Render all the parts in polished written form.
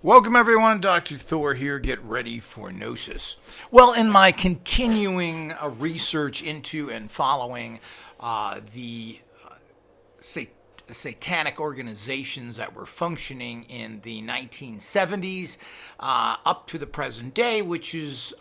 Welcome everyone, Dr. Thor here. Get ready for Gnosis. Well, in my continuing research into and following the satanic organizations that were functioning in the 1970s up to the present day, which is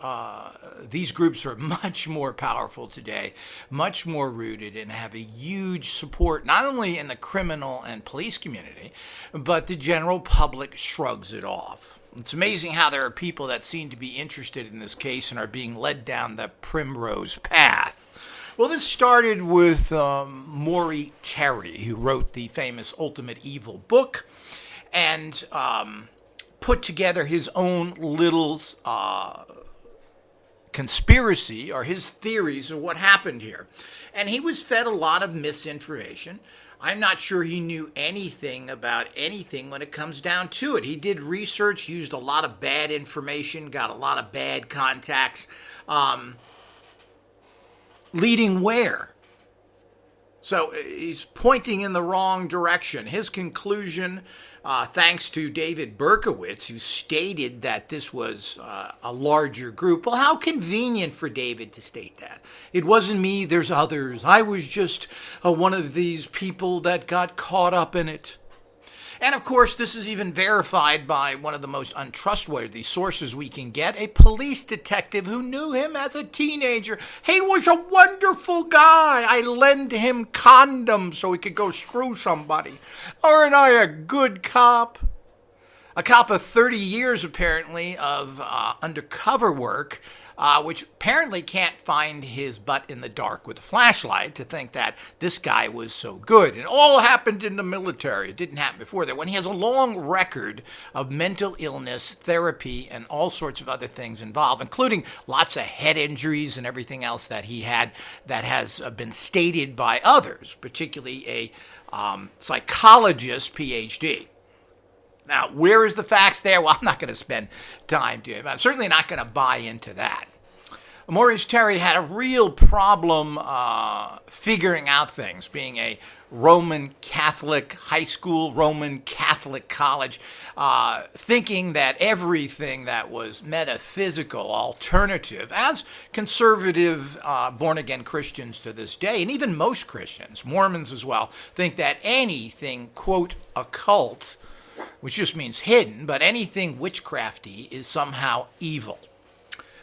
these groups are much more powerful today, much more rooted, and have a huge support not only in the criminal and police community, but the general public shrugs it off. It's amazing how there are people that seem to be interested in this case and are being led down the primrose path. Well, this started with Maury, who wrote the famous Ultimate Evil book and put together his own little conspiracy or his theories of what happened here. And he was fed a lot of misinformation. I'm not sure he knew anything about anything when it comes down to it. He did research, used a lot of bad information, got a lot of bad contacts. Leading where? So he's pointing in the wrong direction. His conclusion, thanks to David Berkowitz, who stated that this was a larger group. Well, how convenient for David to state that. It wasn't me, there's others. I was just one of these people that got caught up in it. And of course, this is even verified by one of the most untrustworthy sources we can get, a police detective who knew him as a teenager. He was a wonderful guy. I lent him condoms so he could go screw somebody. Aren't I a good cop? A cop of 30 years, apparently, of undercover work, which apparently can't find his butt in the dark with a flashlight to think that this guy was so good. It all happened in the military. It didn't happen before that. When he has a long record of mental illness, therapy, and all sorts of other things involved, including lots of head injuries and everything else that he had that has been stated by others, particularly a psychologist, PhD. Now, where is the facts there? Well, I'm not going to spend time doing it. I'm certainly not going to buy into that. Maurice Terry had a real problem figuring out things, being a Roman Catholic high school, Roman Catholic college, thinking that everything that was metaphysical, alternative, as conservative born-again Christians to this day, and even most Christians, Mormons as well, think that anything, quote, occult, which just means hidden, but anything witchcrafty is somehow evil.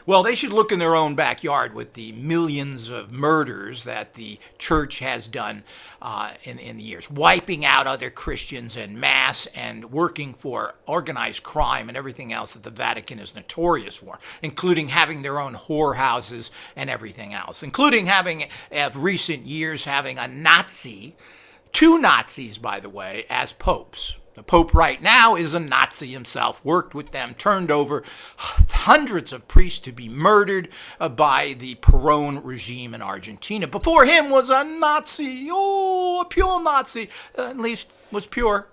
Well, they should look in their own backyard with the millions of murders that the church has done in the years, wiping out other Christians en masse and working for organized crime and everything else that the Vatican is notorious for, including having their own whorehouses and everything else, including having, of recent years, having a Nazi, two Nazis, by the way, as popes. The Pope right now is a Nazi himself, worked with them, turned over hundreds of priests to be murdered by the Perón regime in Argentina. Before him was a Nazi, a pure Nazi, at least was pure.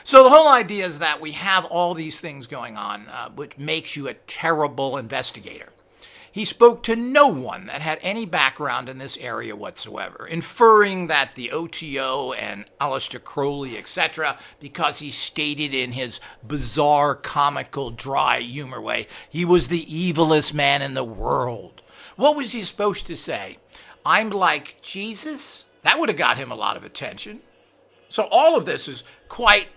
So the whole idea is that we have all these things going on, which makes you a terrible investigator. He spoke to no one that had any background in this area whatsoever, inferring that the OTO and Aleister Crowley, etc., because he stated in his bizarre, comical, dry humor way, he was the evilest man in the world. What was he supposed to say? I'm like Jesus? That would have got him a lot of attention. So all of this is quite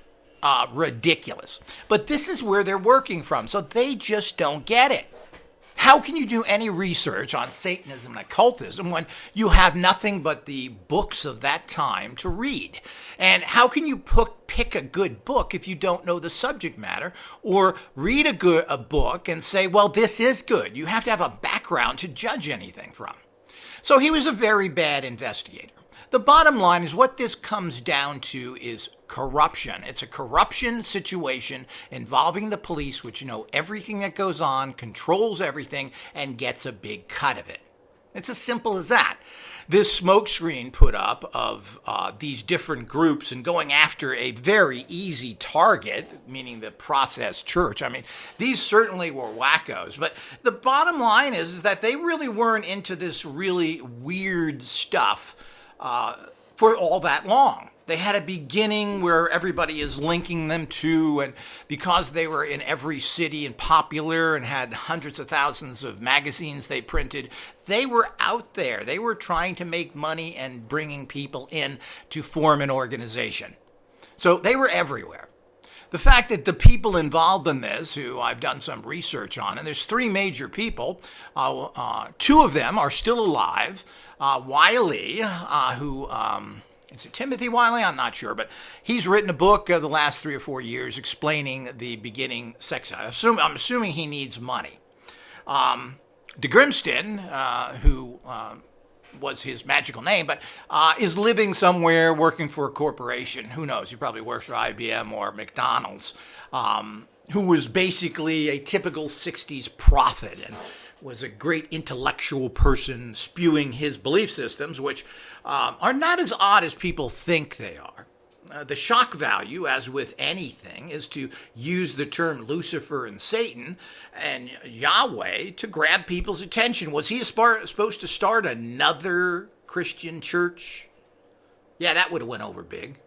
ridiculous. But this is where they're working from, so they just don't get it. How can you do any research on Satanism and occultism when you have nothing but the books of that time to read? And how can you pick a good book if you don't know the subject matter, or read a book and say, well, this is good? You have to have a background to judge anything from. So he was a very bad investigator. The bottom line is what this comes down to is corruption. It's a corruption situation involving the police, which know everything that goes on, controls everything, and gets a big cut of it. It's as simple as that. This smokescreen put up of these different groups and going after a very easy target, meaning the processed church. I mean, these certainly were wackos. But the bottom line is that they really weren't into this really weird stuff for all that long. They had a beginning where everybody is linking them to, and because they were in every city and popular and had hundreds of thousands of magazines they printed, they were out there. They were trying to make money and bringing people in to form an organization. So they were everywhere. The fact that the people involved in this, who I've done some research on, and there's three major people, two of them are still alive. Wiley, who... is it Timothy Wiley? I'm not sure, but he's written a book the last 3 or 4 years explaining the beginning sex. I'm assuming he needs money. De Grimston, who was his magical name, but is living somewhere working for a corporation. Who knows? He probably works for IBM or McDonald's, who was basically a typical 60s prophet and was a great intellectual person spewing his belief systems, which are not as odd as people think they are. The shock value, as with anything, is to use the term Lucifer and Satan and Yahweh to grab people's attention. Was he supposed to start another Christian church? Yeah, that would have went over big.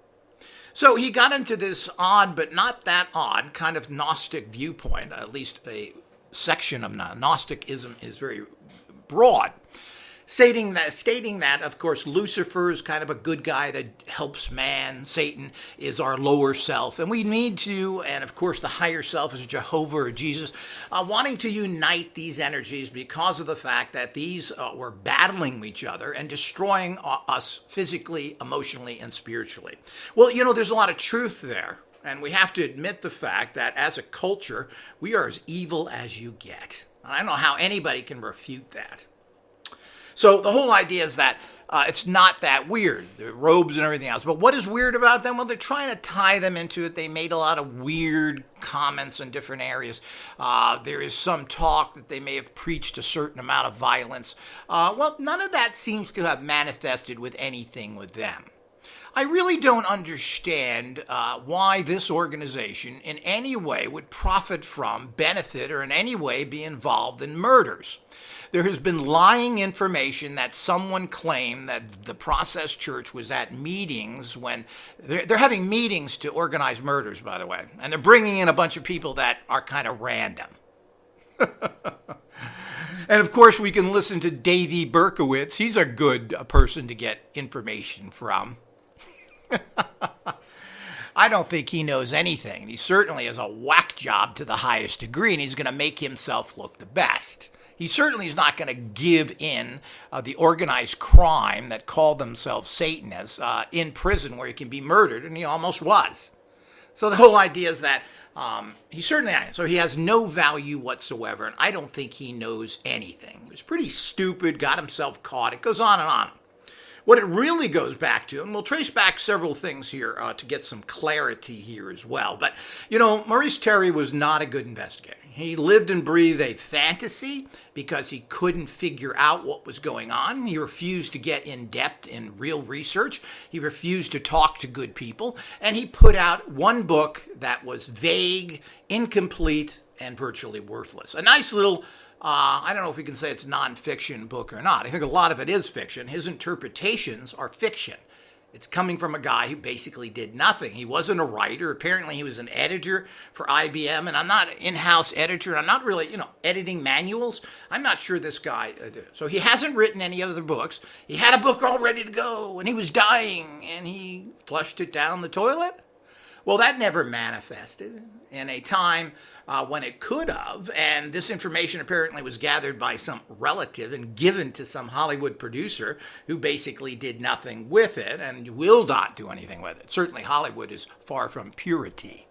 So he got into this odd, but not that odd, kind of Gnostic viewpoint. At least a section of Gnosticism is very broad. Stating that, of course, Lucifer is kind of a good guy that helps man. Satan is our lower self. And we need to, and of course the higher self is Jehovah or Jesus, wanting to unite these energies because of the fact that these were battling each other and destroying us physically, emotionally, and spiritually. Well, there's a lot of truth there. And we have to admit the fact that as a culture, we are as evil as you get. And I don't know how anybody can refute that. So the whole idea is that it's not that weird, the robes and everything else. But what is weird about them? Well, they're trying to tie them into it. They made a lot of weird comments in different areas. There is some talk that they may have preached a certain amount of violence. Well, none of that seems to have manifested with anything with them. I really don't understand why this organization in any way would profit from, benefit, or in any way be involved in murders. There has been lying information that someone claimed that the Process Church was at meetings when they're having meetings to organize murders, by the way, and they're bringing in a bunch of people that are kind of random. And of course, we can listen to Davey Berkowitz. He's a good person to get information from. I don't think he knows anything. He certainly has a whack job to the highest degree, and he's going to make himself look the best. He certainly is not going to give in the organized crime that called themselves Satanists in prison where he can be murdered, and he almost was. So the whole idea is that he certainly isn't. So he has no value whatsoever, and I don't think he knows anything. He was pretty stupid, got himself caught. It goes on and on. What it really goes back to, and we'll trace back several things here to get some clarity here as well. But, Maurice Terry was not a good investigator. He lived and breathed a fantasy because he couldn't figure out what was going on. He refused to get in depth in real research. He refused to talk to good people. And he put out one book that was vague, incomplete, and virtually worthless. A nice little I don't know if we can say it's nonfiction book or not. I think a lot of it is fiction. His interpretations are fiction. It's coming from a guy who basically did nothing. He wasn't a writer. Apparently, he was an editor for IBM, and I'm not an in-house editor. I'm not really, editing manuals. I'm not sure this guy did. So he hasn't written any other books. He had a book all ready to go, and he was dying, and he flushed it down the toilet. Well, that never manifested in a time when it could have, and this information apparently was gathered by some relative and given to some Hollywood producer who basically did nothing with it and will not do anything with it. Certainly Hollywood is far from purity.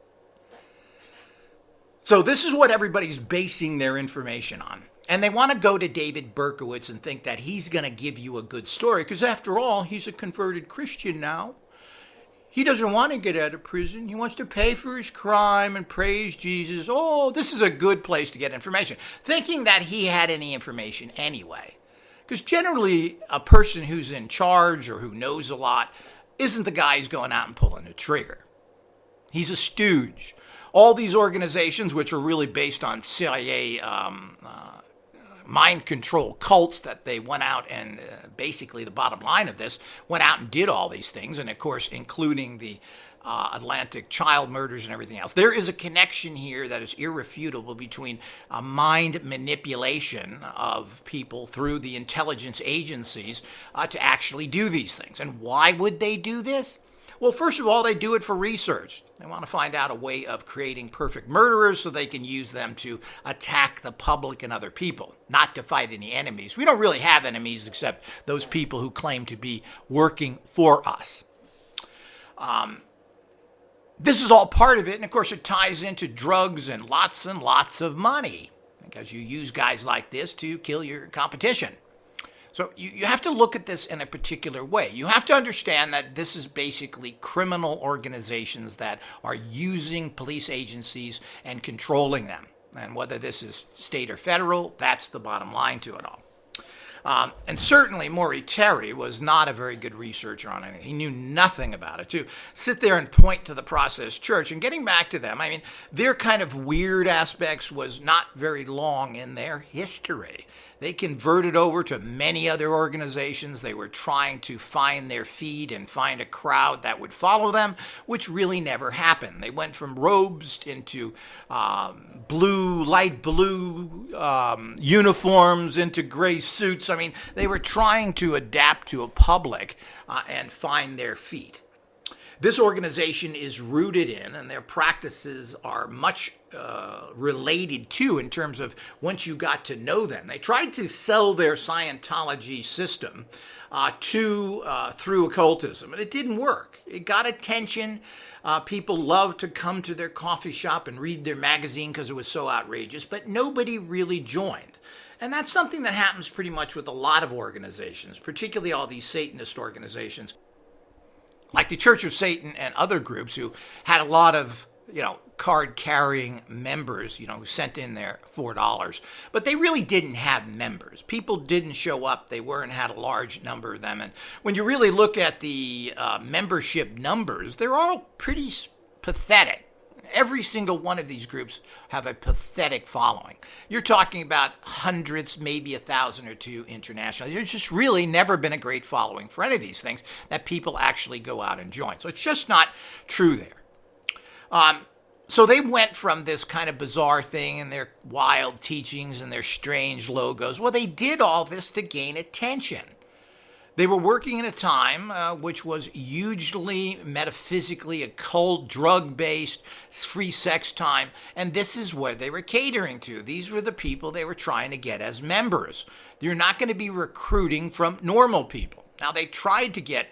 So this is what everybody's basing their information on. And they want to go to David Berkowitz and think that he's going to give you a good story, because after all, he's a converted Christian now. He doesn't want to get out of prison. He wants to pay for his crime and praise Jesus. Oh, this is a good place to get information. Thinking that he had any information anyway. Because generally, a person who's in charge or who knows a lot isn't the guy who's going out and pulling the trigger. He's a stooge. All these organizations, which are really based on CIA mind control cults that they went out and basically the bottom line of this went out and did all these things. And of course, including the Atlantic child murders and everything else. There is a connection here that is irrefutable between mind manipulation of people through the intelligence agencies to actually do these things. And why would they do this? Well, first of all, they do it for research. They want to find out a way of creating perfect murderers so they can use them to attack the public and other people, not to fight any enemies. We don't really have enemies except those people who claim to be working for us. This is all part of it, and of course it ties into drugs and lots of money, because you use guys like this to kill your competition. So you have to look at this in a particular way. You have to understand that this is basically criminal organizations that are using police agencies and controlling them. And whether this is state or federal, that's the bottom line to it all. And certainly Maury Terry was not a very good researcher on it. He knew nothing about it. To sit there and point to the Process Church, and getting back to them, I mean, their kind of weird aspects was not very long in their history. They converted over to many other organizations. They were trying to find their feet and find a crowd that would follow them, which really never happened. They went from robes into light blue uniforms into gray suits. I mean, they were trying to adapt to a public and find their feet. This organization is rooted in, and their practices are much related to, in terms of once you got to know them. They tried to sell their Scientology system through occultism, and it didn't work. It got attention. People loved to come to their coffee shop and read their magazine because it was so outrageous, but nobody really joined. And that's something that happens pretty much with a lot of organizations, particularly all these Satanist organizations, like the Church of Satan and other groups who had a lot of, card-carrying members, who sent in their $4. But they really didn't have members. People didn't show up. They had a large number of them. And when you really look at the membership numbers, they're all pretty pathetic. Every single one of these groups have a pathetic following. You're talking about hundreds, maybe 1,000 or two internationally. There's just really never been a great following for any of these things that people actually go out and join. So it's just not true there. So they went from this kind of bizarre thing and their wild teachings and their strange logos. Well, they did all this to gain attention. They were working in a time which was hugely metaphysically occult, drug-based, free sex time, and this is what they were catering to. These were the people they were trying to get as members. You're not going to be recruiting from normal people. Now, they tried to get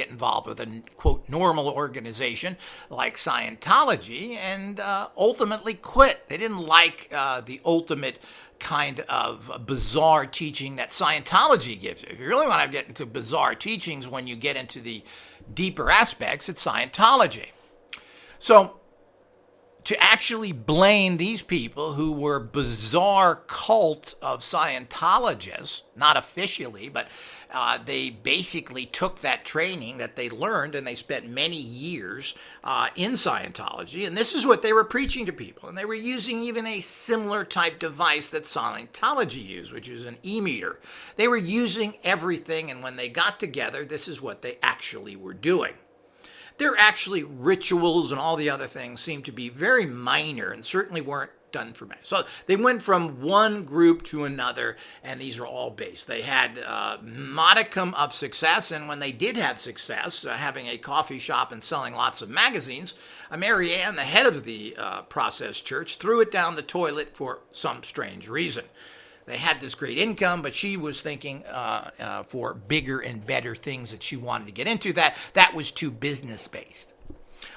involved with a, quote, normal organization like Scientology and ultimately quit. They didn't like the ultimate kind of bizarre teaching that Scientology gives you. If you really want to get into bizarre teachings when you get into the deeper aspects, it's Scientology. So to actually blame these people who were bizarre cult of Scientologists, not officially, but they basically took that training that they learned and they spent many years in Scientology, and this is what they were preaching to people. And they were using even a similar type device that Scientology used, which is an e-meter. They were using everything, and when they got together, this is what they actually were doing. Their actually rituals and all the other things seemed to be very minor and certainly weren't done for me. So they went from one group to another, and these are all based. They had modicum of success, and when they did have success, having a coffee shop and selling lots of magazines, Mary Ann, the head of the Process Church, threw it down the toilet for some strange reason. They had this great income, but she was thinking for bigger and better things that she wanted to get into. That was too business-based.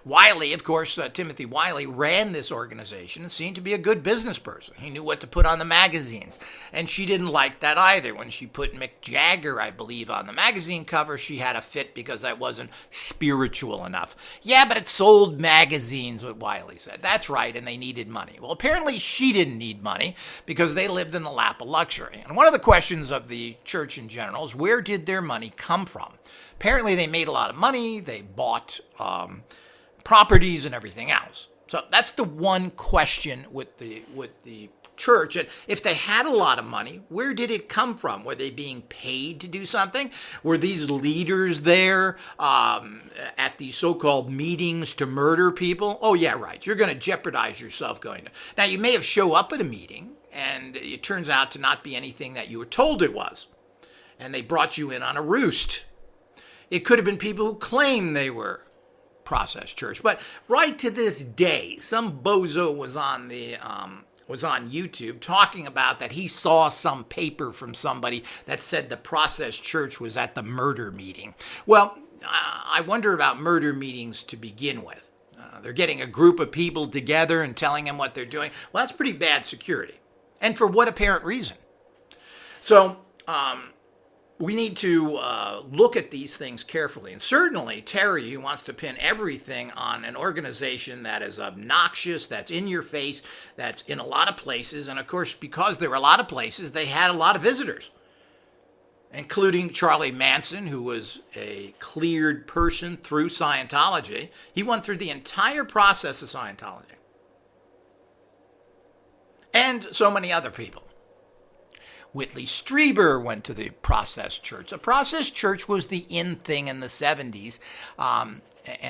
Wiley, of course, Timothy Wiley ran this organization and seemed to be a good business person. He knew what to put on the magazines, and she didn't like that either. When she put Mick Jagger, I believe, on the magazine cover, she had a fit because that wasn't spiritual enough. Yeah, but it sold magazines, what Wiley said. That's right, and they needed money. Well, apparently she didn't need money because they lived in the lap of luxury. And one of the questions of the church in general is, where did their money come from? Apparently they made a lot of money. They bought properties and everything else. So that's the one question with the church. And if they had a lot of money, where did it come from? Were they being paid to do something? Were these leaders there at these so-called meetings to murder people? Oh, yeah, right. You're going to jeopardize yourself going to. Now, you may have show up at a meeting, and it turns out to not be anything that you were told it was. And they brought you in on a roost. It could have been people who claimed they were Process Church. But right to this day, some bozo was on YouTube talking about that he saw some paper from somebody that said the Process Church was at the murder meeting. Well, I wonder about murder meetings to begin with. They're getting a group of people together and telling them what they're doing. Well, that's pretty bad security. And for what apparent reason? So, we need to look at these things carefully. And certainly Terry, who wants to pin everything on an organization that is obnoxious, that's in your face, that's in a lot of places. And of course, because there were a lot of places, they had a lot of visitors, including Charlie Manson, who was a cleared person through Scientology. He went through the entire process of Scientology. And so many other people. Whitley Strieber went to the Process Church. The Process Church was the in thing in the 70s and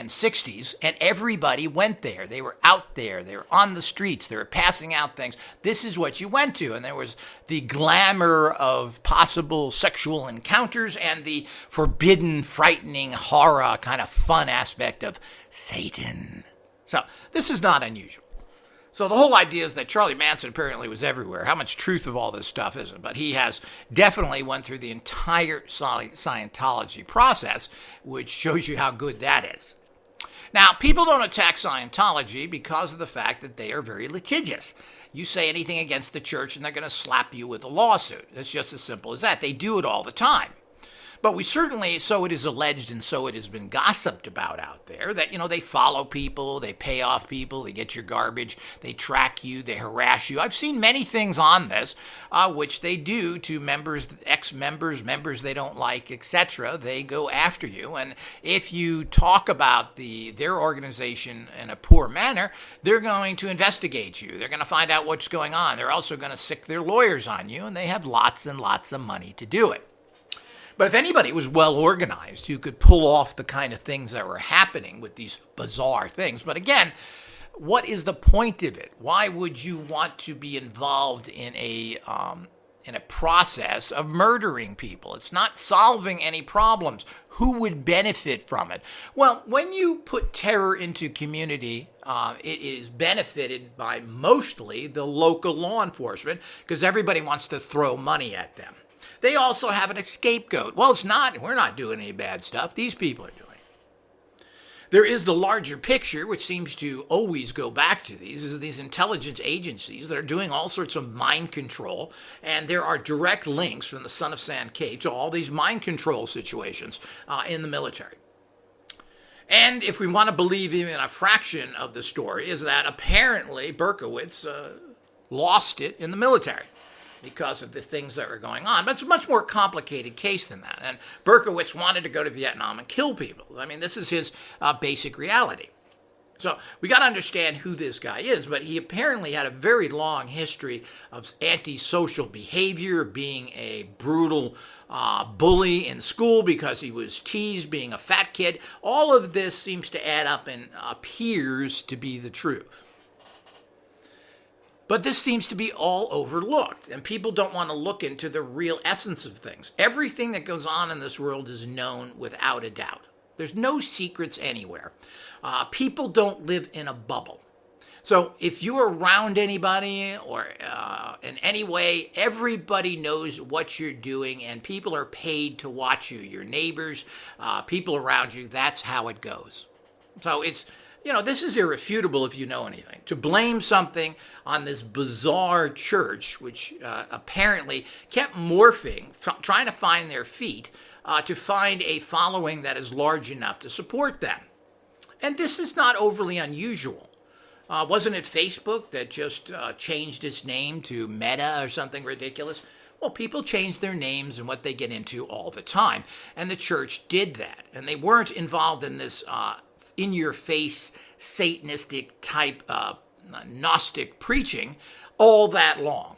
60s, and everybody went there. They were out there. They were on the streets. They were passing out things. This is what you went to, and there was the glamour of possible sexual encounters and the forbidden, frightening, horror kind of fun aspect of Satan. So this is not unusual. So the whole idea is that Charlie Manson apparently was everywhere. How much truth of all this stuff isn't? But he has definitely went through the entire Scientology process, which shows you how good that is. Now, people don't attack Scientology because of the fact that they are very litigious. You say anything against the church and they're going to slap you with a lawsuit. It's just as simple as that. They do it all the time. But we certainly, so it is alleged and so it has been gossiped about out there, that, they follow people, they pay off people, they get your garbage, they track you, they harass you. I've seen many things on this, which they do to members, ex-members, members they don't like, etc. They go after you. And if you talk about their organization in a poor manner, they're going to investigate you. They're going to find out what's going on. They're also going to sick their lawyers on you, and they have lots and lots of money to do it. But if anybody was well organized, who could pull off the kind of things that were happening with these bizarre things. But again, what is the point of it? Why would you want to be involved in a process of murdering people? It's not solving any problems. Who would benefit from it? Well, when you put terror into community, it is benefited by mostly the local law enforcement because everybody wants to throw money at them. They also have an scapegoat. Well, we're not doing any bad stuff. These people are doing. There is the larger picture, which seems to always go back to these intelligence agencies that are doing all sorts of mind control. And there are direct links from the Son of Sam Cave to all these mind control situations in the military. And if we want to believe even a fraction of the story, is that apparently Berkowitz lost it in the military because of the things that were going on. But it's a much more complicated case than that. And Berkowitz wanted to go to Vietnam and kill people. I mean, this is his basic reality. So we got to understand who this guy is, but he apparently had a very long history of antisocial behavior, being a brutal bully in school because he was teased, being a fat kid. All of this seems to add up and appears to be the truth. But this seems to be all overlooked, and people don't want to look into the real essence of things. Everything that goes on in this world is known without a doubt. There's no secrets anywhere. People don't live in a bubble. So if you're around anybody or in any way, everybody knows what you're doing, and people are paid to watch you. Your neighbors, people around you, that's how it goes. So it's... this is irrefutable if you know anything. To blame something on this bizarre church, which apparently kept morphing, trying to find their feet, to find a following that is large enough to support them. And this is not overly unusual. Wasn't it Facebook that just changed its name to Meta or something ridiculous? Well, people change their names and what they get into all the time. And the church did that. And they weren't involved in this in-your-face, Satanistic type Gnostic preaching. all that long.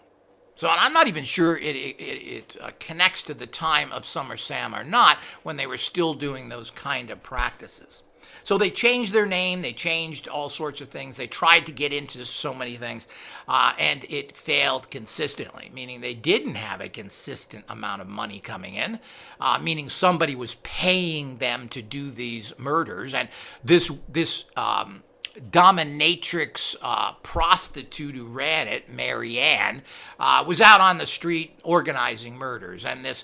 So I'm not even sure it connects to the time of Summer Sam or not, when they were still doing those kind of practices. So they changed their name, they changed all sorts of things, they tried to get into so many things, and it failed consistently, meaning they didn't have a consistent amount of money coming in, meaning somebody was paying them to do these murders, and this dominatrix prostitute who ran it, Mary Ann, was out on the street organizing murders. And this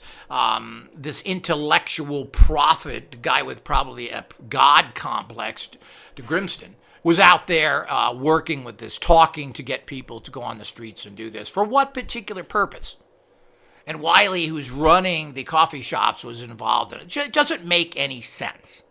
intellectual prophet, guy with probably a god complex, to Grimston, was out there working with this, talking to get people to go on the streets and do this. For what particular purpose? And Wiley, who's running the coffee shops, was involved in it. It doesn't make any sense.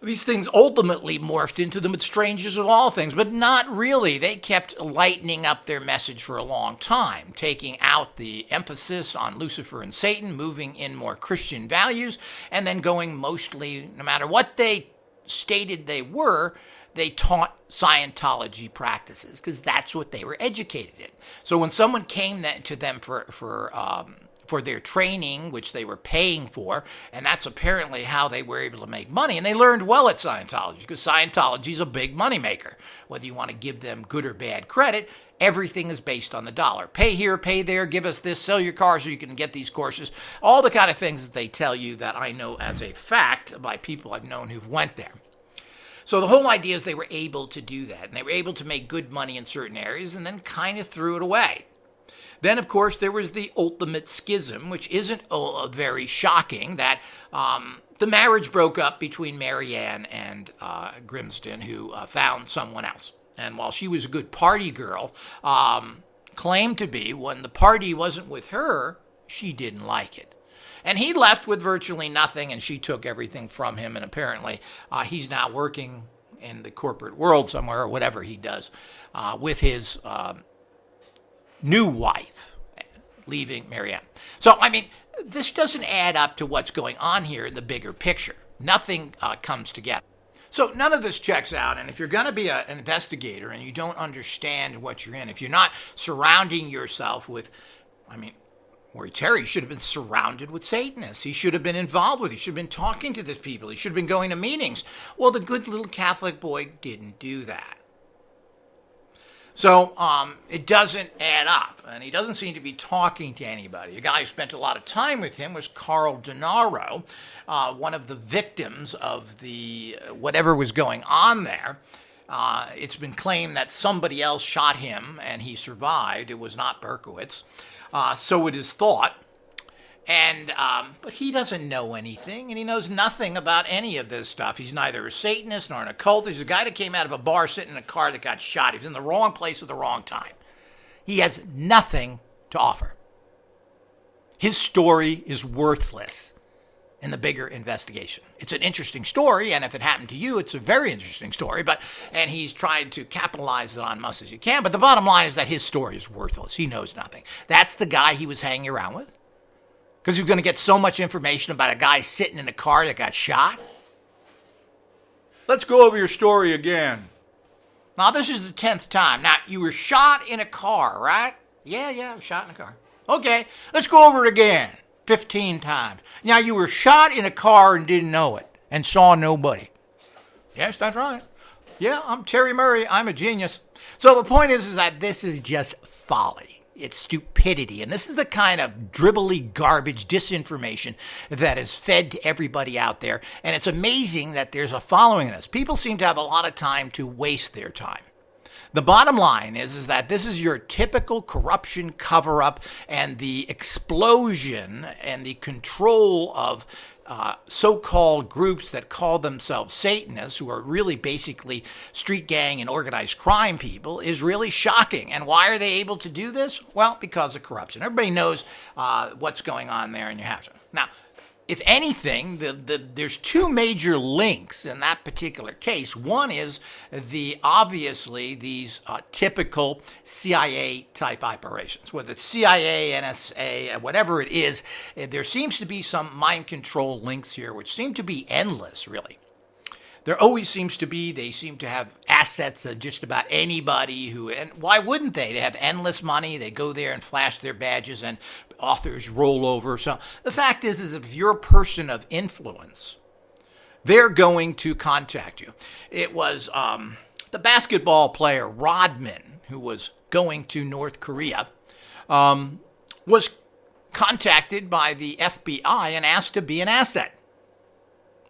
These things ultimately morphed into the strangest of all things, but not really. They kept lightening up their message for a long time, taking out the emphasis on Lucifer and Satan, moving in more Christian values, and then going mostly, no matter what they stated they were, they taught Scientology practices, because that's what they were educated in. So when someone came to them for their training, which they were paying for, and that's apparently how they were able to make money. And they learned well at Scientology, because Scientology is a big moneymaker. Whether you want to give them good or bad credit, everything is based on the dollar. Pay here, pay there, give us this, sell your car so you can get these courses. All the kind of things that they tell you that I know as a fact by people I've known who've went there. So the whole idea is they were able to do that, and they were able to make good money in certain areas and then kind of threw it away. Then, of course, there was the ultimate schism, which isn't very shocking, that the marriage broke up between Mary Ann and Grimston, who found someone else. And while she was a good party girl, claimed to be, when the party wasn't with her, she didn't like it. And he left with virtually nothing, and she took everything from him, and apparently he's now working in the corporate world somewhere, or whatever he does, with his new wife, leaving Mary Ann. So, I mean, this doesn't add up to what's going on here in the bigger picture. Nothing comes together. So none of this checks out, and if you're going to be an investigator and you don't understand what you're in, if you're not surrounding yourself with, Maury Terry should have been surrounded with Satanists. He should have been involved with it. He should have been talking to these people. He should have been going to meetings. Well, the good little Catholic boy didn't do that. So it doesn't add up, and he doesn't seem to be talking to anybody. A guy who spent a lot of time with him was Carl Denaro, one of the victims of the whatever was going on there. It's been claimed that somebody else shot him, and he survived. It was not Berkowitz. So it is thought. And but he doesn't know anything, and he knows nothing about any of this stuff. He's neither a Satanist nor an occultist. He's a guy that came out of a bar sitting in a car that got shot. He was in the wrong place at the wrong time. He has nothing to offer. His story is worthless in the bigger investigation. It's an interesting story, and if it happened to you, it's a very interesting story, and he's tried to capitalize it on much as he can, but the bottom line is that his story is worthless. He knows nothing. That's the guy he was hanging around with, because he's going to get so much information about a guy sitting in a car that got shot. Let's go over your story again. Now, this is the 10th time. Now, you were shot in a car, right? Yeah, I was shot in a car. Okay, let's go over it again. 15 times. Now, you were shot in a car and didn't know it and saw nobody. Yes, that's right. Yeah, I'm Terry Murray. I'm a genius. So the point is that this is just folly. It's stupidity. And this is the kind of dribbly garbage disinformation that is fed to everybody out there. And it's amazing that there's a following of this. People seem to have a lot of time to waste their time. The bottom line is that this is your typical corruption cover-up, and the explosion and the control of so-called groups that call themselves Satanists, who are really basically street gang and organized crime people, is really shocking. And why are they able to do this? Well, because of corruption. Everybody knows what's going on there, and you have to. Now, if anything, there's two major links in that particular case. One is obviously these typical CIA-type operations, whether it's CIA, NSA, whatever it is. There seems to be some mind control links here, which seem to be endless, really. There always seems to be, they seem to have assets of just about anybody who, and why wouldn't they? They have endless money. They go there and flash their badges and authors roll over. So the fact is if you're a person of influence, they're going to contact you. It was the basketball player Rodman, who was going to North Korea, was contacted by the FBI and asked to be an asset.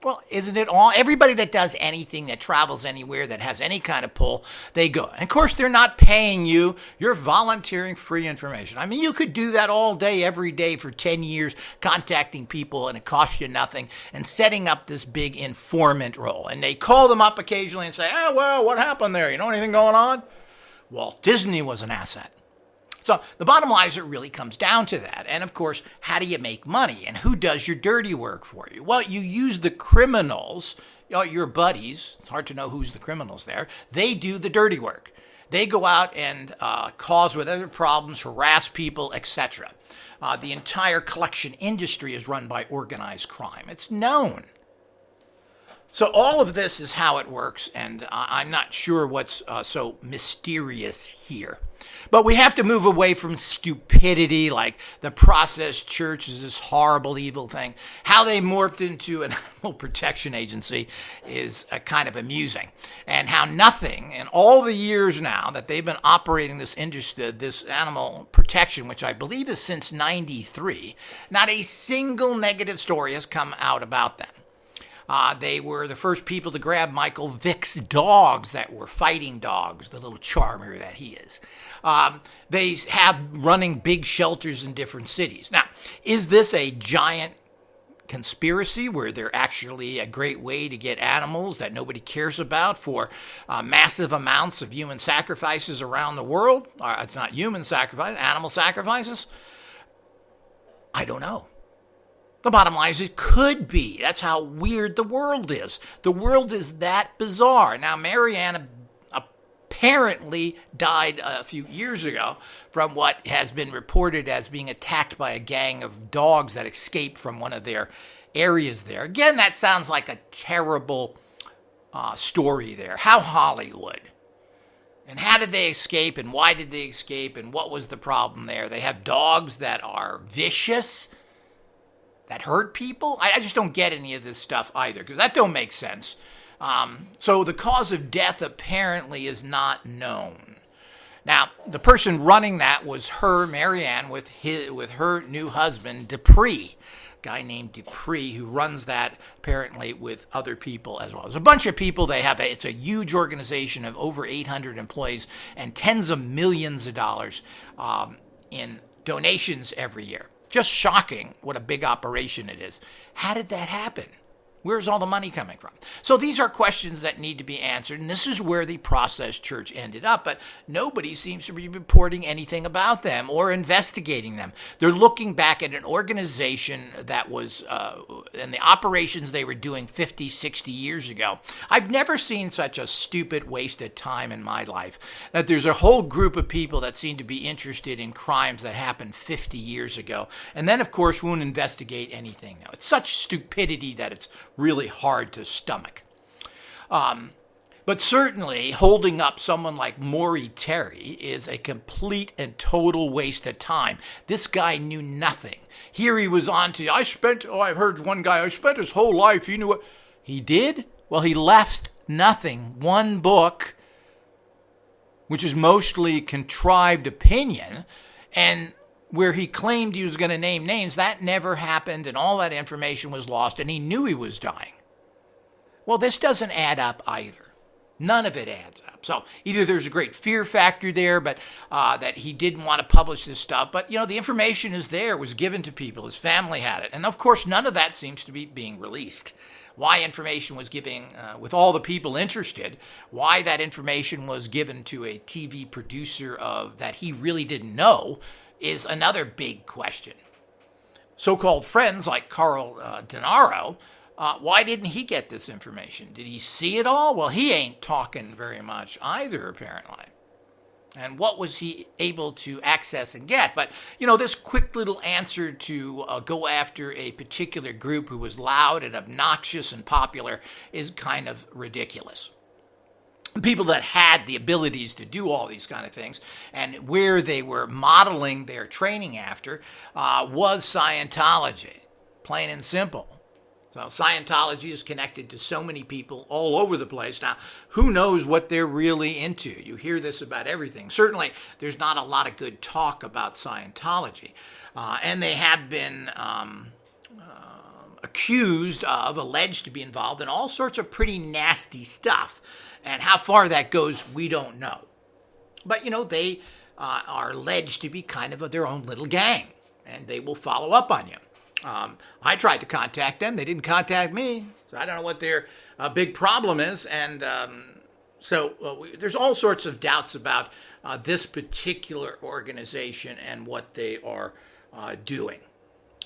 Well, isn't it all? Everybody that does anything, that travels anywhere, that has any kind of pull, they go. And of course, they're not paying you. You're volunteering free information. I mean, you could do that all day, every day for 10 years, contacting people, and it costs you nothing, and setting up this big informant role. And they call them up occasionally and say, oh, well, what happened there? You know anything going on? Walt Disney was an asset. So the bottom line is it really comes down to that. And of course, how do you make money? And who does your dirty work for you? Well, you use the criminals, your buddies. It's hard to know who's the criminals there. They do the dirty work. They go out and cause whatever problems, harass people, etc. The entire collection industry is run by organized crime. It's known. So all of this is how it works, and I'm not sure what's so mysterious here. But we have to move away from stupidity, like the processed church is this horrible, evil thing. How they morphed into an animal protection agency is kind of amusing. And how nothing in all the years now that they've been operating this industry, this animal protection, which I believe is since '93, not a single negative story has come out about them. They were the first people to grab Michael Vick's dogs that were fighting dogs, the little charmer that he is. They have running big shelters in different cities. Now, is this a giant conspiracy where they're actually a great way to get animals that nobody cares about for massive amounts of human sacrifices around the world? It's not human sacrifice, animal sacrifices? I don't know. The bottom line is it could be. That's how weird the world is. The world is that bizarre. Now, Marianne apparently died a few years ago from what has been reported as being attacked by a gang of dogs that escaped from one of their areas there. Again, that sounds like a terrible story there. How Hollywood. And how did they escape, and why did they escape, and what was the problem there? They have dogs that are vicious, that hurt people? I just don't get any of this stuff either, because that don't make sense. So the cause of death apparently is not known. Now, the person running that was her, Marianne, with her new husband, Dupree, a guy named Dupree, who runs that apparently with other people as well. There's a bunch of people they have. It's a huge organization of over 800 employees and tens of millions of dollars in donations every year. Just shocking what a big operation it is. How did that happen? Where's all the money coming from? So these are questions that need to be answered, and this is where the processed church ended up, but nobody seems to be reporting anything about them or investigating them. They're looking back at an organization that was, and the operations they were doing 50, 60 years ago. I've never seen such a stupid waste of time in my life, that there's a whole group of people that seem to be interested in crimes that happened 50 years ago, and then, of course, won't investigate anything. Now, it's such stupidity that it's really hard to stomach. But certainly holding up someone like Maury Terry is a complete and total waste of time. This guy knew nothing. Here he was on to, I've heard one guy, I spent his whole life, he knew what. He did? Well, he left nothing. One book, which is mostly contrived opinion, and where he claimed he was going to name names, that never happened, and all that information was lost, and he knew he was dying. Well, this doesn't add up either. None of it adds up. So either there's a great fear factor there, but that he didn't want to publish this stuff, but, the information is there, was given to people, his family had it, and of course, none of that seems to be being released. Why information was given, with all the people interested, why that information was given to a TV producer that he really didn't know, is another big question. So-called friends like Carl Denaro, why didn't he get this information? Did he see it all? Well, he ain't talking very much either, apparently. And what was he able to access and get? But, this quick little answer to go after a particular group who was loud and obnoxious and popular is kind of ridiculous. People that had the abilities to do all these kind of things and where they were modeling their training after was Scientology, plain and simple. So Scientology is connected to so many people all over the place. Now, who knows what they're really into? You hear this about everything. Certainly, there's not a lot of good talk about Scientology. And they have been accused of, alleged to be involved in all sorts of pretty nasty stuff. And how far that goes, we don't know. But, they are alleged to be kind of their own little gang. And they will follow up on you. I tried to contact them. They didn't contact me. So I don't know what their big problem is. And so there's all sorts of doubts about this particular organization and what they are doing.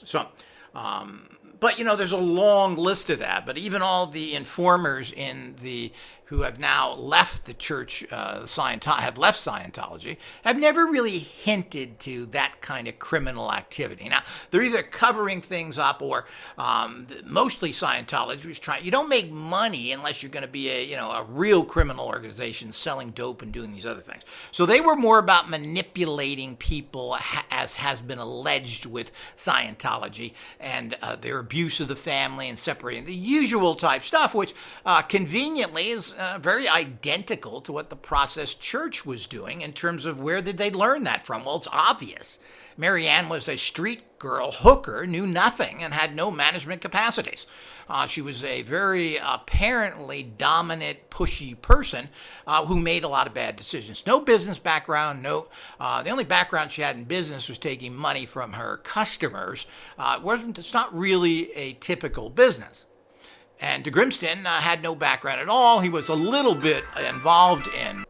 So, but, there's a long list of that. But even all the informers who have now left the church, have left Scientology, have never really hinted to that kind of criminal activity. Now, they're either covering things up or mostly Scientology was trying. You don't make money unless you're going to be a real criminal organization selling dope and doing these other things. So they were more about manipulating people, as has been alleged with Scientology, and their abuse of the family and separating, the usual type stuff, which conveniently is very identical to what the Process Church was doing in terms of where did they learn that from? Well, it's obvious. Mary Ann was a street girl hooker, knew nothing, and had no management capacities. She was a very apparently dominant, pushy person who made a lot of bad decisions. No business background. The only background she had in business was taking money from her customers. It's not really a typical business. And de Grimston had no background at all. He was a little bit involved in.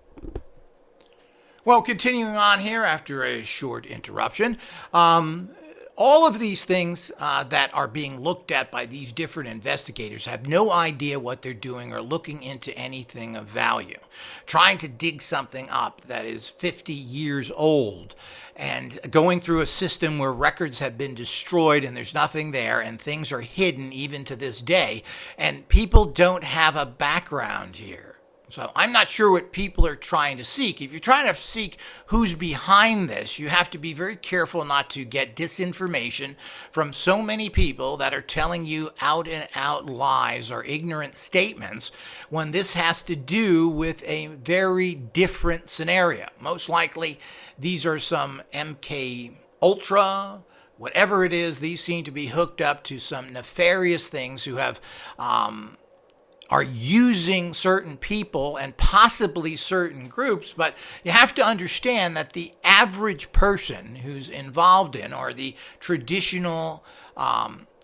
Well, continuing on here after a short interruption, all of these things that are being looked at by these different investigators have no idea what they're doing or looking into anything of value. Trying to dig something up that is 50 years old and going through a system where records have been destroyed and there's nothing there and things are hidden even to this day, and people don't have a background here. So I'm not sure what people are trying to seek. If you're trying to seek who's behind this, you have to be very careful not to get disinformation from so many people that are telling you out and out lies or ignorant statements when this has to do with a very different scenario. Most likely, these are some MK Ultra, whatever it is. These seem to be hooked up to some nefarious things who have are using certain people and possibly certain groups, but you have to understand that the average person who's involved in or the traditional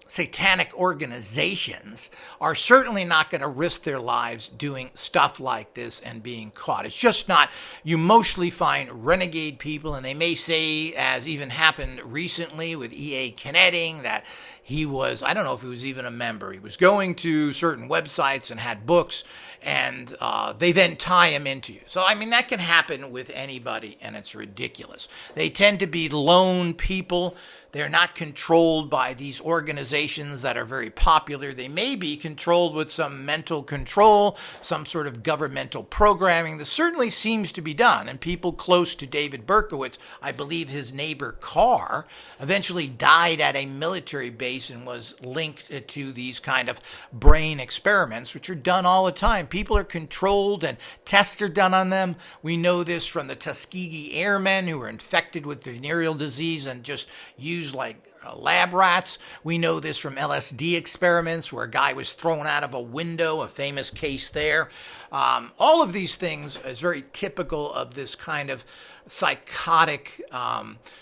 satanic organizations are certainly not going to risk their lives doing stuff like this and being caught. It's just not. You mostly find renegade people, and they may say, as even happened recently with E.A. Kenneding, that he was, I don't know if he was even a member. He was going to certain websites and had books, and they then tie him into you. So, I mean, that can happen with anybody, and it's ridiculous. They tend to be lone people. They're not controlled by these organizations that are very popular. They may be controlled with some mental control, some sort of governmental programming. This certainly seems to be done. And people close to David Berkowitz, I believe his neighbor Carr, eventually died at a military base and was linked to these kind of brain experiments, which are done all the time. People are controlled and tests are done on them. We know this from the Tuskegee Airmen who were infected with venereal disease and just used like lab rats. We know this from LSD experiments where a guy was thrown out of a window, a famous case there. All of these things is very typical of this kind of psychotic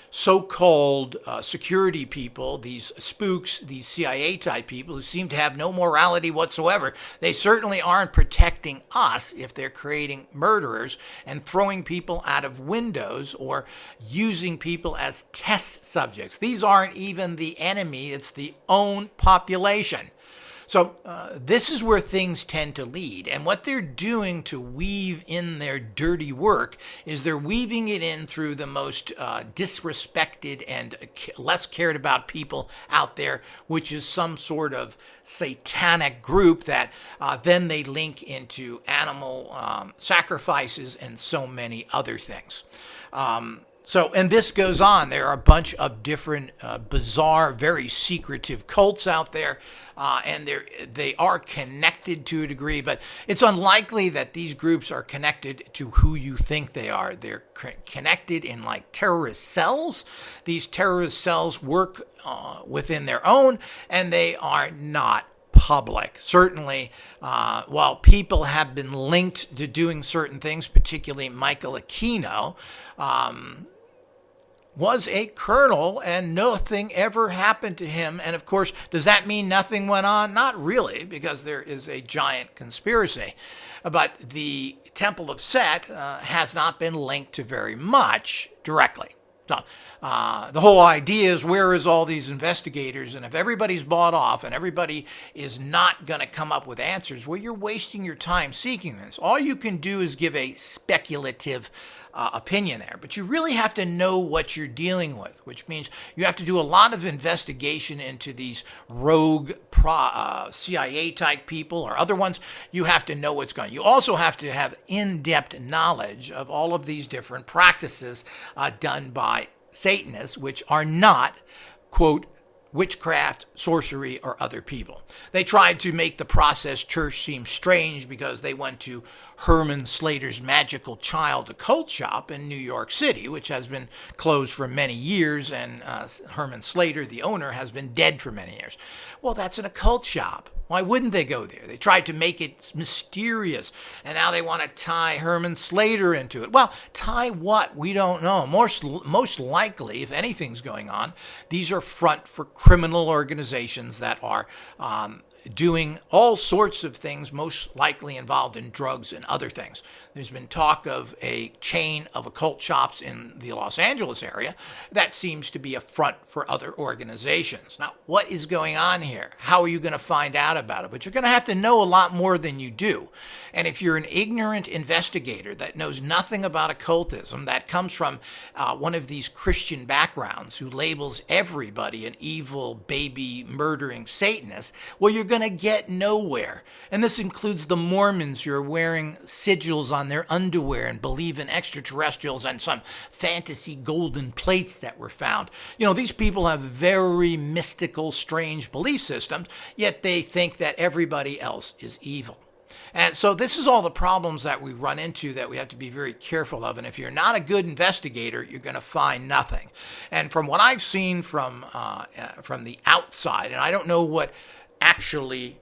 so-called security people, these spooks, these CIA type people who seem to have no morality whatsoever. They certainly aren't protecting us if they're creating murderers and throwing people out of windows or using people as test subjects. These aren't even the enemy, it's the own population. So this is where things tend to lead. And what they're doing to weave in their dirty work is they're weaving it in through the most disrespected and less cared about people out there, which is some sort of satanic group that then they link into animal sacrifices and so many other things. And this goes on. There are a bunch of different bizarre, very secretive cults out there, and they are connected to a degree, but it's unlikely that these groups are connected to who you think they are. They're connected in like terrorist cells. These terrorist cells work within their own, and they are not public. Certainly, while people have been linked to doing certain things, particularly Michael Aquino, was a colonel and nothing ever happened to him. And of course, does that mean nothing went on? Not really, because there is a giant conspiracy. But the Temple of Set has not been linked to very much directly. So the whole idea is, where is all these investigators? And if everybody's bought off and everybody is not going to come up with answers, well, you're wasting your time seeking this. All you can do is give a speculative opinion there. But you really have to know what you're dealing with, which means you have to do a lot of investigation into these rogue CIA type people or other ones. You have to know what's going on. You also have to have in-depth knowledge of all of these different practices done by Satanists, which are not, quote, witchcraft, sorcery, or other people. They tried to make the Process Church seem strange because they went to Herman Slater's Magical Child occult shop in New York City, which has been closed for many years, and Herman Slater, the owner, has been dead for many years. Well, that's an occult shop. Why wouldn't they go there? They tried to make it mysterious, and now they want to tie Herman Slater into it. Well, tie what? We don't know. Most likely, if anything's going on, these are front for criminal organizations that are doing all sorts of things, most likely involved in drugs and other things. There's been talk of a chain of occult shops in the Los Angeles area that seems to be a front for other organizations. Now, what is going on here? How are you going to find out about it? But you're going to have to know a lot more than you do. And if you're an ignorant investigator that knows nothing about occultism, that comes from one of these Christian backgrounds who labels everybody an evil, baby murdering Satanist, well, you're going to get nowhere. And this includes the Mormons who are wearing sigils on their underwear and believe in extraterrestrials and some fantasy golden plates that were found. You know, these people have very mystical, strange belief systems, yet they think that everybody else is evil. And so this is all the problems that we run into that we have to be very careful of. And if you're not a good investigator, you're going to find nothing. And from what I've seen from the outside, and I don't know what actually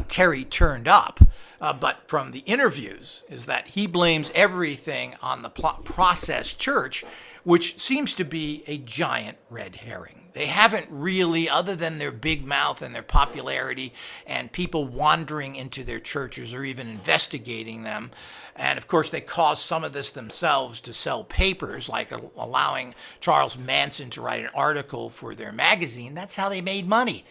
Terry turned up, but from the interviews, is that he blames everything on the Process Church, which seems to be a giant red herring. They haven't really, other than their big mouth and their popularity and people wandering into their churches or even investigating them. And of course, they caused some of this themselves to sell papers, like allowing Charles Manson to write an article for their magazine. That's how they made money.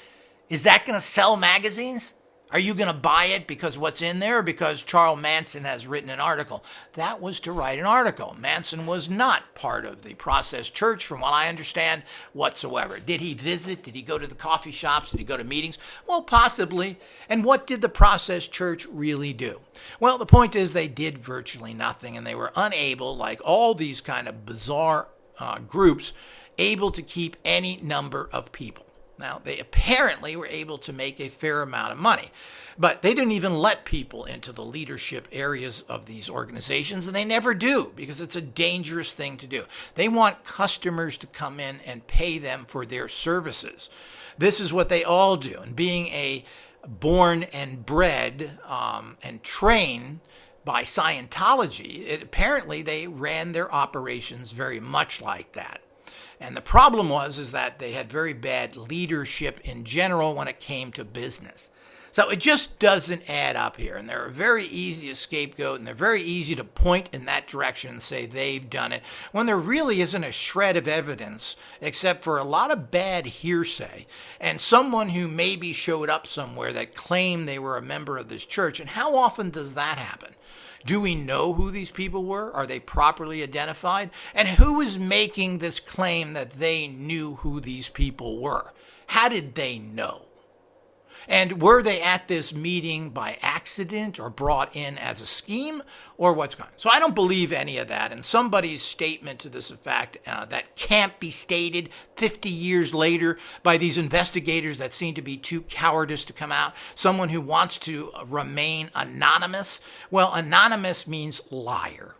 Is that going to sell magazines? Are you going to buy it because what's in there or because Charles Manson has written an article? That was to write an article. Manson was not part of the Process Church, from what I understand, whatsoever. Did he visit? Did he go to the coffee shops? Did he go to meetings? Well, possibly. And what did the Process Church really do? Well, the point is they did virtually nothing, and they were unable, like all these kind of bizarre groups, able to keep any number of people. Now, they apparently were able to make a fair amount of money, but they didn't even let people into the leadership areas of these organizations, and they never do because it's a dangerous thing to do. They want customers to come in and pay them for their services. This is what they all do, and being a born and bred and trained by Scientology, apparently they ran their operations very much like that. And the problem is that they had very bad leadership in general when it came to business. So it just doesn't add up here. And they're very easy to scapegoat, and they're very easy to point in that direction and say they've done it, when there really isn't a shred of evidence except for a lot of bad hearsay and someone who maybe showed up somewhere that claimed they were a member of this church. And how often does that happen? Do we know who these people were? Are they properly identified? And who is making this claim that they knew who these people were? How did they know? And were they at this meeting by accident or brought in as a scheme, or what's going on? So I don't believe any of that. And somebody's statement to this effect that can't be stated 50 years later by these investigators that seem to be too cowardice to come out, someone who wants to remain anonymous. Well, anonymous means liar.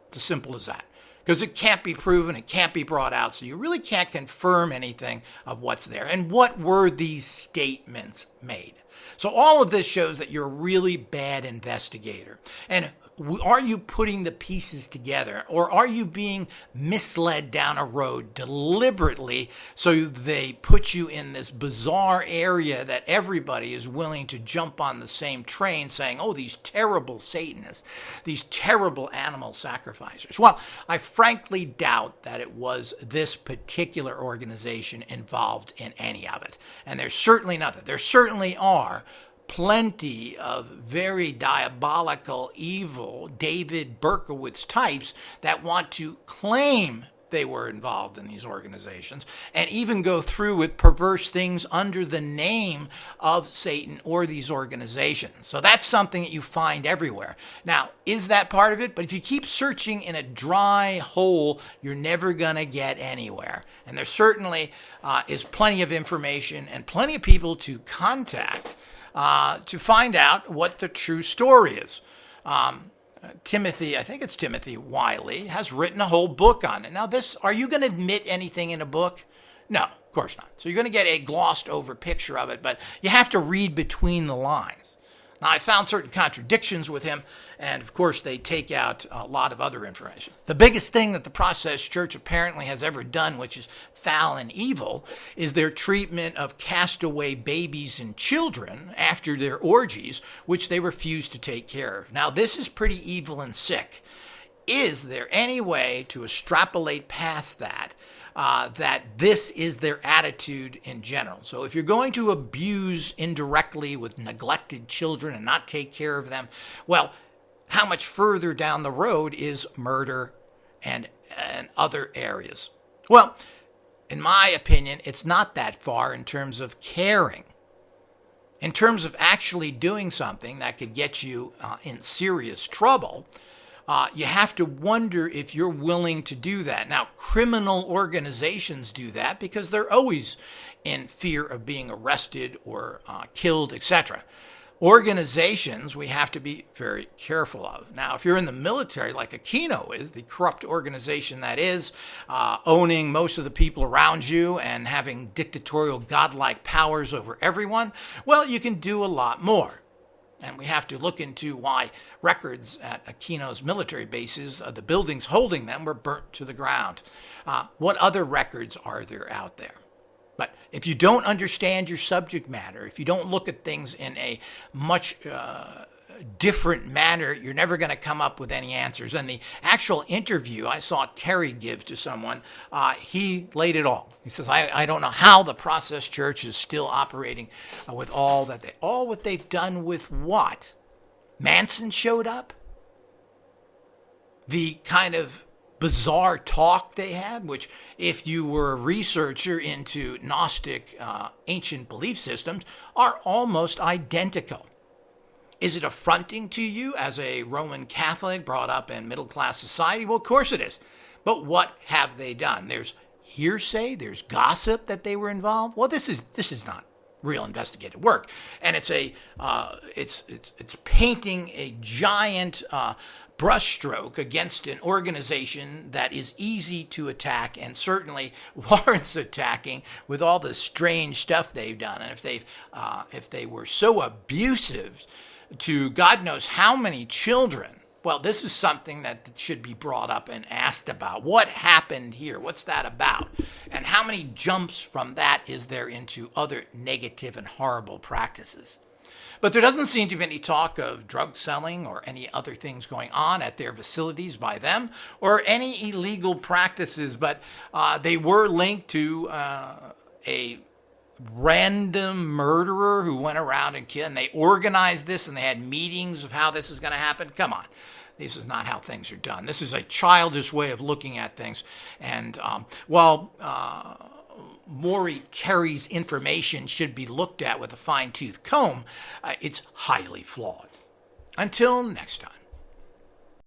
It's as simple as that. Because it can't be proven, it can't be brought out, so you really can't confirm anything of what's there. And what were these statements made? So all of this shows that you're a really bad investigator. And are you putting the pieces together, or are you being misled down a road deliberately so they put you in this bizarre area that everybody is willing to jump on the same train saying, oh, these terrible Satanists, these terrible animal sacrificers? Well, I frankly doubt that it was this particular organization involved in any of it. And there's certainly nothing. There certainly are plenty of very diabolical, evil David Berkowitz types that want to claim they were involved in these organizations and even go through with perverse things under the name of Satan or these organizations. So that's something that you find everywhere. Now, is that part of it? But if you keep searching in a dry hole, you're never going to get anywhere. And there certainly is plenty of information and plenty of people to contact to find out what the true story is. Timothy, I think it's Timothy Wiley, has written a whole book on it. Now, are you going to admit anything in a book? No, of course not. So you're going to get a glossed over picture of it, but you have to read between the lines. Now, I found certain contradictions with him, and of course, they take out a lot of other information. The biggest thing that the Process Church apparently has ever done, which is foul and evil, is their treatment of castaway babies and children after their orgies, which they refuse to take care of. Now, this is pretty evil and sick. Is there any way to extrapolate past that? That this is their attitude in general. So if you're going to abuse indirectly with neglected children and not take care of them, well, how much further down the road is murder and other areas? Well, in my opinion, it's not that far in terms of caring. In terms of actually doing something that could get you in serious trouble, you have to wonder if you're willing to do that. Now, criminal organizations do that because they're always in fear of being arrested or killed, etc. Organizations we have to be very careful of. Now, if you're in the military, like Aquino is, the corrupt organization that is, owning most of the people around you and having dictatorial godlike powers over everyone, well, you can do a lot more. And we have to look into why records at Aquino's military bases, the buildings holding them, were burnt to the ground. What other records are there out there? But if you don't understand your subject matter, if you don't look at things in a much different manner, you're never going to come up with any answers. And the actual interview I saw Terry give to someone, he laid it all. He says, I don't know how the Process Church is still operating with all what they've done with what? Manson showed up? The kind of bizarre talk they had, which if you were a researcher into Gnostic ancient belief systems, are almost identical. Is it affronting to you as a Roman Catholic brought up in middle-class society? Well, of course it is. But what have they done? There's hearsay, there's gossip that they were involved. Well, this is not real investigative work, and it's painting a giant brushstroke against an organization that is easy to attack and certainly warrants attacking with all the strange stuff they've done. And if they were so abusive to God knows how many children, well, this is something that should be brought up and asked about. What happened here? What's that about? And how many jumps from that is there into other negative and horrible practices? But there doesn't seem to be any talk of drug selling or any other things going on at their facilities by them or any illegal practices. But they were linked to a random murderer who went around and killed, and they organized this and they had meetings of how this is going to happen. Come on. This is not how things are done. This is a childish way of looking at things. And while Maury Terry's information should be looked at with a fine-tooth comb, it's highly flawed. Until next time.